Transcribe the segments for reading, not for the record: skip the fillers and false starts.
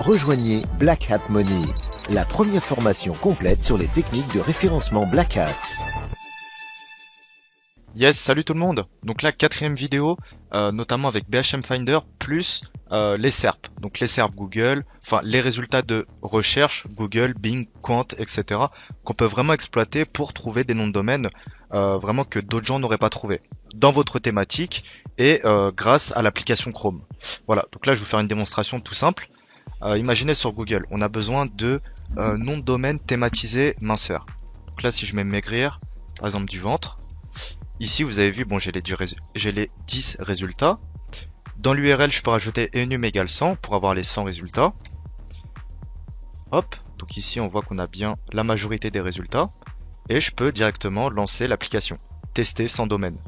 Rejoignez Black Hat Money, la première formation complète sur les techniques de référencement Black Hat. Yes, salut tout le monde. Donc là, quatrième vidéo, notamment avec BHM Finder plus les SERP. Donc les SERP Google, enfin les résultats de recherche Google, Bing, Quant, etc. qu'on peut vraiment exploiter pour trouver des noms de domaine vraiment que d'autres gens n'auraient pas trouvé dans votre thématique et grâce à l'application Chrome. Voilà. Donc là, je vais vous faire une démonstration tout simple. Imaginez sur Google, on a besoin de noms de domaine thématisés minceur. Donc là, si je mets maigrir, par exemple du ventre. Ici, vous avez vu, bon, j'ai les 10 résultats. Dans l'URL, je peux rajouter enum égale 100 pour avoir les 100 résultats. Hop, donc ici, on voit qu'on a bien la majorité des résultats. Et je peux directement lancer l'application. Tester 100 domaines.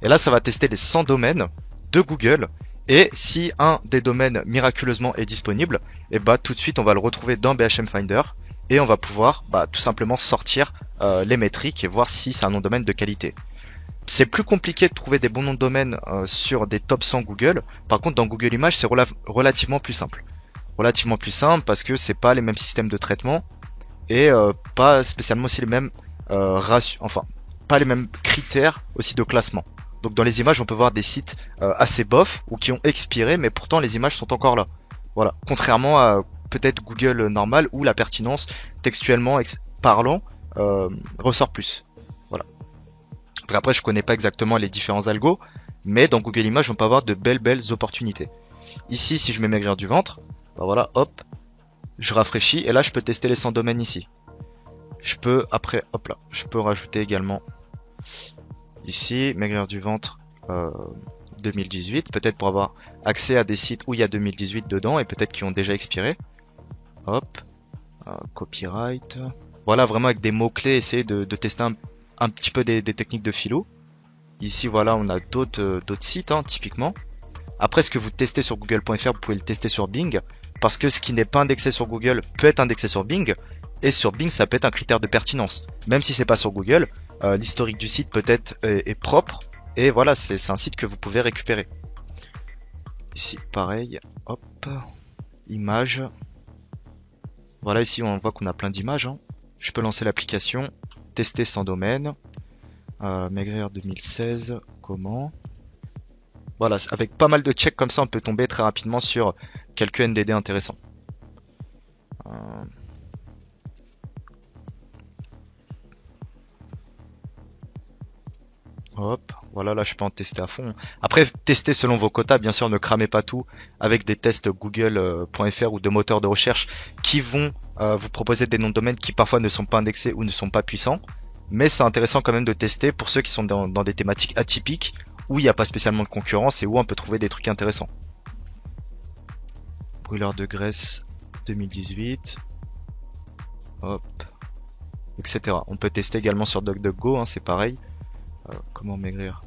Et là, ça va tester les 100 domaines de Google. Et si un des domaines miraculeusement est disponible, et bah tout de suite, on va le retrouver dans BHM Finder. Et on va pouvoir tout simplement sortir les métriques et voir si c'est un nom de domaine de qualité. C'est plus compliqué de trouver des bons noms de domaine sur des top 100 Google. Par contre, dans Google Images, c'est relativement plus simple. Relativement plus simple parce que c'est pas les mêmes systèmes de traitement et pas spécialement aussi les mêmes pas les mêmes critères aussi de classement. Donc dans les images, on peut voir des sites assez bof ou qui ont expiré, mais pourtant les images sont encore là. Voilà. Contrairement à peut-être Google normal où la pertinence textuellement parlant ressort plus. Après, je connais pas exactement les différents algos, mais dans Google Images, on peut avoir de belles opportunités. Ici, si je mets maigrir du ventre, voilà, hop, je rafraîchis et là, je peux tester les 100 domaines ici. Je peux après, hop là, je peux rajouter également ici maigrir du ventre 2018, peut-être pour avoir accès à des sites où il y a 2018 dedans et peut-être qui ont déjà expiré. Hop, copyright. Voilà, vraiment avec des mots clés, essayer de tester un petit peu des techniques de philo. Ici, voilà, on a d'autres sites, typiquement. Après, ce que vous testez sur google.fr, vous pouvez le tester sur Bing, parce que ce qui n'est pas indexé sur Google peut être indexé sur Bing, et sur Bing, ça peut être un critère de pertinence. Même si c'est pas sur Google, l'historique du site peut-être est propre, et voilà, c'est un site que vous pouvez récupérer. Ici, pareil, hop, images. Voilà, ici, on voit qu'on a plein d'images. Je peux lancer l'application, tester 100 domaines, maigrir 2016, comment? Voilà, avec pas mal de checks comme ça, on peut tomber très rapidement sur quelques NDD intéressants. Hop, voilà, là je peux en tester à fond. Après, testez selon vos quotas, bien sûr, ne cramez pas tout avec des tests google.fr ou de moteurs de recherche qui vont vous proposer des noms de domaine qui parfois ne sont pas indexés ou ne sont pas puissants. Mais c'est intéressant quand même de tester pour ceux qui sont dans des thématiques atypiques où il n'y a pas spécialement de concurrence et où on peut trouver des trucs intéressants. Brûleur de graisse 2018. Hop. Etc. On peut tester également sur DuckDuckGo, c'est pareil. Comment maigrir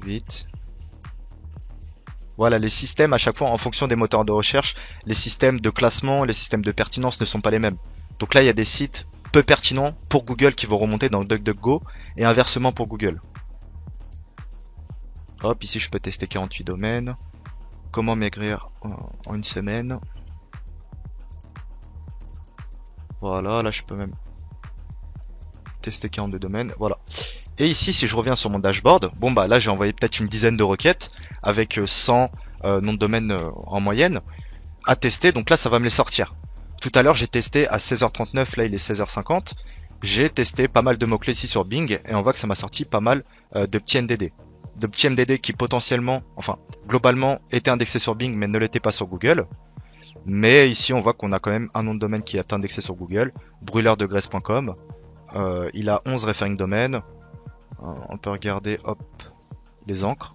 vite. Voilà, les systèmes à chaque fois en fonction des moteurs de recherche, les systèmes de classement, les systèmes de pertinence ne sont pas les mêmes. Donc là, il y a des sites peu pertinents pour Google qui vont remonter dans DuckDuckGo et inversement pour Google. Hop, ici je peux tester 48 domaines. Comment maigrir en une semaine. Voilà, là je peux même tester 42 domaines, voilà. Et ici, si je reviens sur mon dashboard, bon bah là j'ai envoyé peut-être une dizaine de requêtes avec 100 noms de domaine en moyenne à tester, donc là ça va me les sortir. Tout à l'heure j'ai testé à 16h39, là il est 16h50, j'ai testé pas mal de mots-clés ici sur Bing et on voit que ça m'a sorti pas mal de petits NDD. De petits NDD qui potentiellement, enfin globalement étaient indexés sur Bing mais ne l'étaient pas sur Google. Mais ici on voit qu'on a quand même un nom de domaine qui est indexé sur Google, brûleurdegraisse.com. Il a 11 referring domaines. On peut regarder, hop, les encres.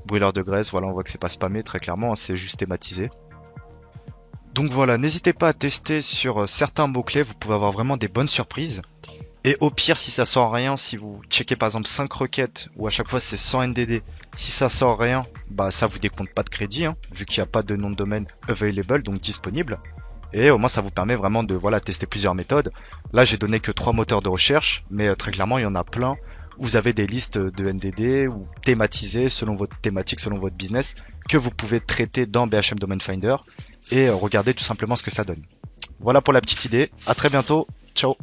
Brûleur de graisse, voilà, on voit que c'est pas spammé très clairement, c'est juste thématisé. Donc voilà, n'hésitez pas à tester sur certains mots-clés, vous pouvez avoir vraiment des bonnes surprises. Et au pire, si ça sort rien, si vous checkez par exemple 5 requêtes, où à chaque fois c'est 100 NDD, si ça sort rien, bah ça vous décompte pas de crédit, vu qu'il n'y a pas de nom de domaine available, donc disponible. Et au moins ça vous permet vraiment de tester plusieurs méthodes. Là j'ai donné que 3 moteurs de recherche, mais très clairement il y en a plein où vous avez des listes de NDD ou thématisées selon votre thématique, selon votre business, que vous pouvez traiter dans BHM Domain Finder et regardez tout simplement ce que ça donne. Voilà pour la petite idée. À très bientôt. Ciao.